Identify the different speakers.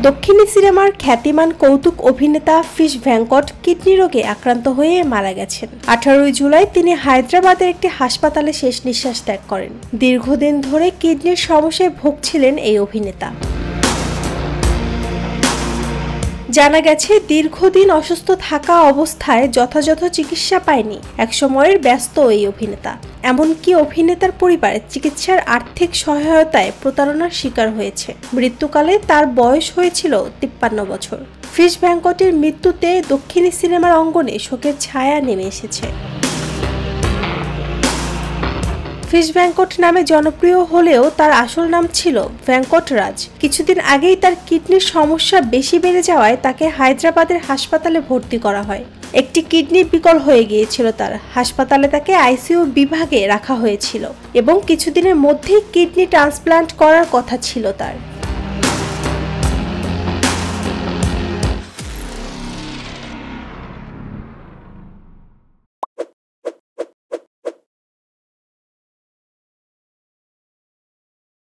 Speaker 1: দক্ষিণী সিনেমার খ্যাতিমান কৌতুক অভিনেতা ফিশ ভেঙ্কট কিডনি রোগে আক্রান্ত হয়ে মারা গেছেন। 18 জুলাই তিনি হায়দ্রাবাদের একটি হাসপাতালে শেষ নিঃশ্বাস ত্যাগ করেন। দীর্ঘদিন ধরে কিডনির সমস্যায় ভুগছিলেন এই অভিনেতা। জানা গেছে, দীর্ঘদিন অসুস্থ থাকা অবস্থায় যথাযথ চিকিৎসা পায়নি একসময়ের ব্যস্ত এই অভিনেতা। এমনকি অভিনেতার পরিবার চিকিৎসার আর্থিক সহায়তায় প্রতারণার শিকার হয়েছে। মৃত্যুকালে তার বয়স হয়েছিল 53 বছর। ফিশ ভেঙ্কটের মৃত্যুতে দক্ষিণী সিনেমার অঙ্গনে শোকের ছায়া নেমে এসেছে। ফিশ ভেঙ্কট নামে জনপ্রিয় হলেও তার আসল নাম ছিল ভেঙ্কটরাজ। কিছুদিন আগেই তার কিডনির সমস্যা বেশি বেড়ে যাওয়ায় তাকে হায়দ্রাবাদের হাসপাতালে ভর্তি করা হয়। একটি কিডনি বিকল হয়ে গিয়েছিল তার। হাসপাতালে তাকে আইসিইউ বিভাগে রাখা হয়েছিল এবং কিছুদিনের মধ্যেই কিডনি ট্রান্সপ্লান্ট করার কথা ছিল তার।